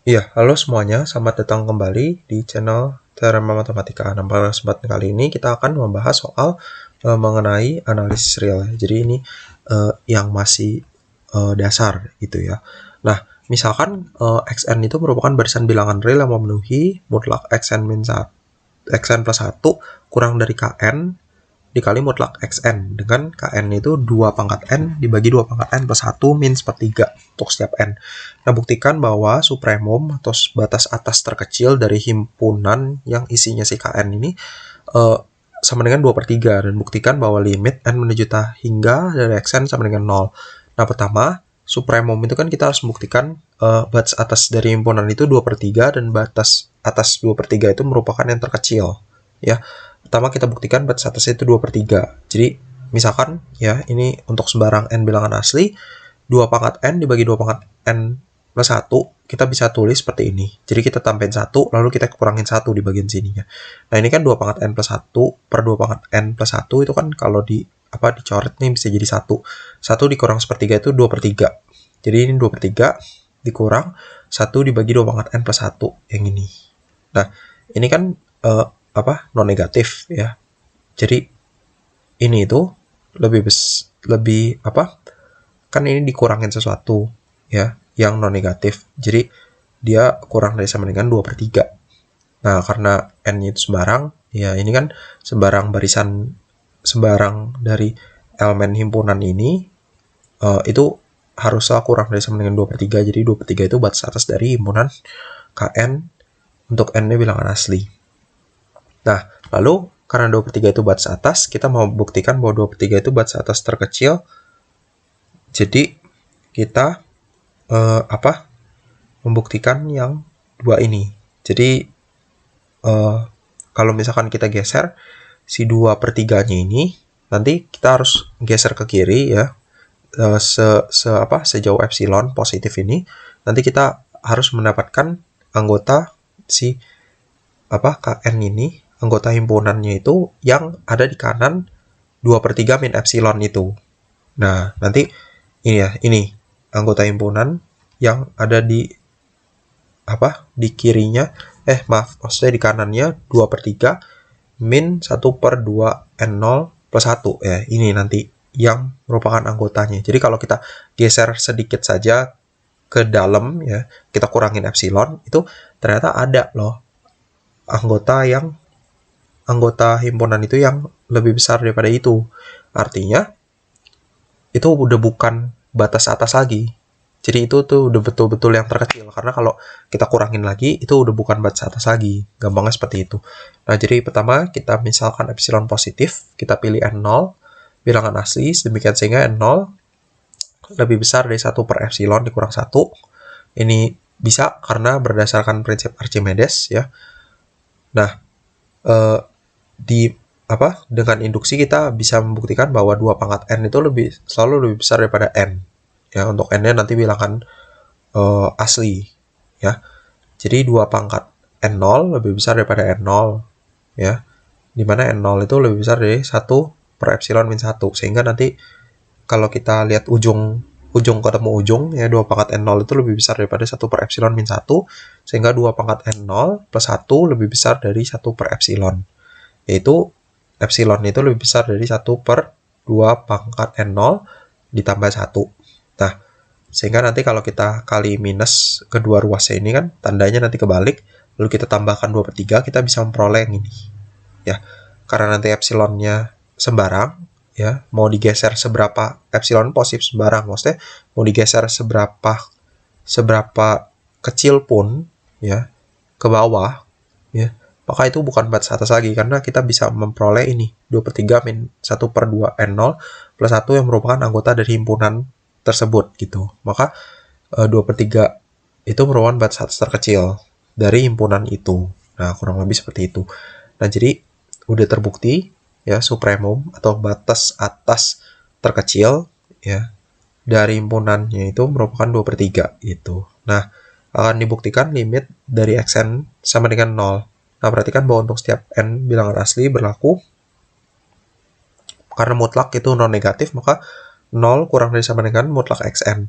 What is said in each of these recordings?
Iya, halo semuanya, selamat datang kembali di channel Teorema Matematika. Nah, pada kesempatan kali ini kita akan membahas soal mengenai analisis real. Jadi ini yang masih dasar gitu ya. Nah, misalkan xn itu merupakan barisan bilangan real yang memenuhi mutlak xn min 1, xn plus 1 kurang dari kn dikali mutlak xn, dengan kn itu 2 pangkat n dibagi 2 pangkat n plus 1 min sepertiga untuk setiap n. Nah, buktikan bahwa supremum atau batas atas terkecil dari himpunan yang isinya si kn ini sama dengan 2/3, dan buktikan bahwa limit n menuju hingga dari xn sama dengan 0. Nah, pertama, supremum itu kan kita harus membuktikan batas atas dari himpunan itu 2/3, dan batas atas 2/3 itu merupakan yang terkecil. Ya, pertama kita buktikan batas atasnya itu 2/3. Jadi, misalkan ya, ini untuk sembarang n bilangan asli, 2 pangkat n dibagi 2 pangkat n plus 1, kita bisa tulis seperti ini. Jadi kita tambahin 1, lalu kita kurangin 1 di bagian sininya. Nah, ini kan 2 pangkat n plus 1 per 2 pangkat n plus 1 itu kan kalau dicoret nih bisa jadi 1. 1 dikurang sepertiga itu 2/3. Jadi ini 2/3 dikurang 1 dibagi 2 pangkat n plus 1 yang ini. Nah, ini kan non negatif ya. Jadi ini itu lebih kan ini dikurangin sesuatu ya yang non negatif. Jadi dia kurang dari sama dengan 2/3. Nah, karena n itu sembarang, ya ini kan sembarang dari elemen himpunan ini itu harusnya kurang dari sama dengan 2/3. Jadi 2/3 itu batas atas dari himpunan Kn untuk n-nya bilangan asli. Nah, lalu karena 2/3 itu batas atas, kita mau buktikan bahwa 2/3 itu batas atas terkecil. Jadi kita membuktikan yang dua ini. Jadi kalau misalkan kita geser si 2/3-nya ini, nanti kita harus geser ke kiri ya, sejauh epsilon positif ini. Nanti kita harus mendapatkan anggota si Kn ini, anggota himpunannya itu yang ada di kanan 2/3 min epsilon itu. Nah, nanti ini anggota himpunan yang ada di kirinya, maksudnya di kanannya 2/3 min 1/2 n0 plus 1 ya. Ini nanti yang merupakan anggotanya. Jadi kalau kita geser sedikit saja ke dalam ya, kita kurangin epsilon, itu ternyata ada loh anggota himpunan itu yang lebih besar daripada itu. Artinya itu udah bukan batas atas lagi. Jadi itu tuh udah betul-betul yang terkecil. Karena kalau kita kurangin lagi, itu udah bukan batas atas lagi. Gampangnya seperti itu. Nah, jadi pertama kita misalkan epsilon positif, kita pilih n0, bilangan asli, sedemikian sehingga n0 lebih besar dari 1 per epsilon dikurang 1. Ini bisa karena berdasarkan prinsip Archimedes ya. Nah, dengan induksi kita bisa membuktikan bahwa 2 pangkat n itu selalu lebih besar daripada n. Ya, untuk n-nya nanti bilangan asli ya. Jadi 2 pangkat n0 lebih besar daripada n0 ya. Dimana n0 itu lebih besar dari 1 per epsilon min 1. Sehingga nanti kalau kita lihat ujung ketemu ujung ya, 2 pangkat n0 itu lebih besar daripada 1 per epsilon min 1. Sehingga 2 pangkat n0 plus 1 lebih besar dari 1 per epsilon. Yaitu epsilon itu lebih besar dari 1 per 2 pangkat n0 ditambah 1. Nah, sehingga nanti kalau kita kali minus kedua ruasnya ini kan tandanya nanti kebalik, lalu kita tambahkan 2/3, kita bisa memperoleh yang ini. Ya, karena nanti epsilonnya sembarang, ya, mau digeser seberapa, epsilon positif sembarang, maksudnya mau digeser seberapa kecil pun, ya, ke bawah, ya, maka itu bukan batas atas lagi, karena kita bisa memperoleh ini, 2/3 min 1/2 n0 plus 1 yang merupakan anggota dari himpunan tersebut gitu. Maka 2/3 itu merupakan batas atas terkecil dari himpunan itu. Nah, kurang lebih seperti itu. Nah, jadi udah terbukti ya, supremum atau batas atas terkecil ya dari himpunannya itu merupakan 2/3 gitu. Nah, akan dibuktikan limit dari xn sama dengan 0. Nah, perhatikan bahwa untuk setiap n bilangan asli berlaku karena mutlak itu non negatif, maka 0 kurang dari sama dengan mutlak xn.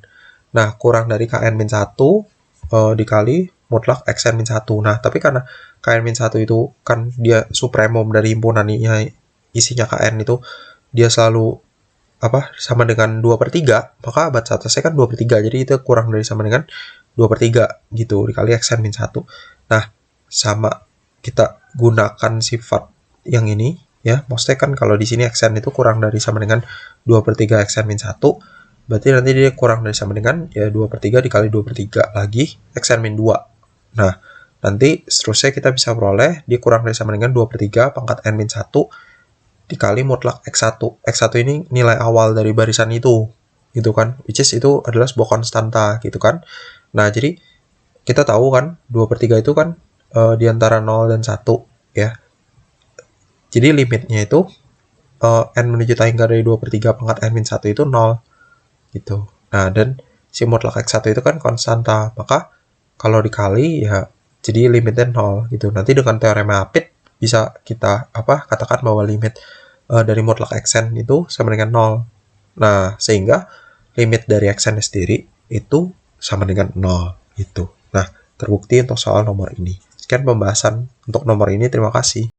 Nah, kurang dari kn min 1 dikali mutlak xn-1. Nah, tapi karena kn-1 itu kan dia supremum dari himpunan isinya kn itu dia selalu sama dengan 2/3, maka batas atasnya kan 2/3, jadi itu kurang dari sama dengan 2/3 gitu, dikali xn-1. Nah, sama kita gunakan sifat yang ini ya, maksudnya kan kalau di sini xn itu kurang dari sama dengan 2/3 xn-1, berarti nanti dia kurang dari sama dengan ya 2/3 dikali 2/3 lagi xn-2. Nah, nanti seterusnya kita bisa peroleh dia kurang dari sama dengan 2/3 pangkat n-1 dikali mutlak x1. X1 ini nilai awal dari barisan itu, gitu kan, which is itu adalah sebuah konstanta, gitu kan. Nah, jadi kita tahu kan 2/3 itu kan di antara 0 dan 1 ya. Jadi limitnya itu n menuju hingga dari 2/3 pangkat n-1 itu 0 gitu. Nah, dan si mutlak x1 itu kan konstanta, maka kalau dikali ya jadi limitnya 0 gitu. Nanti dengan teorema Apit bisa kita katakan bahwa limit dari mutlak xn itu sama dengan 0. Nah, sehingga limit dari xn sendiri itu sama dengan 0 gitu. Nah, terbukti untuk soal nomor ini. Sekian pembahasan untuk nomor ini, terima kasih.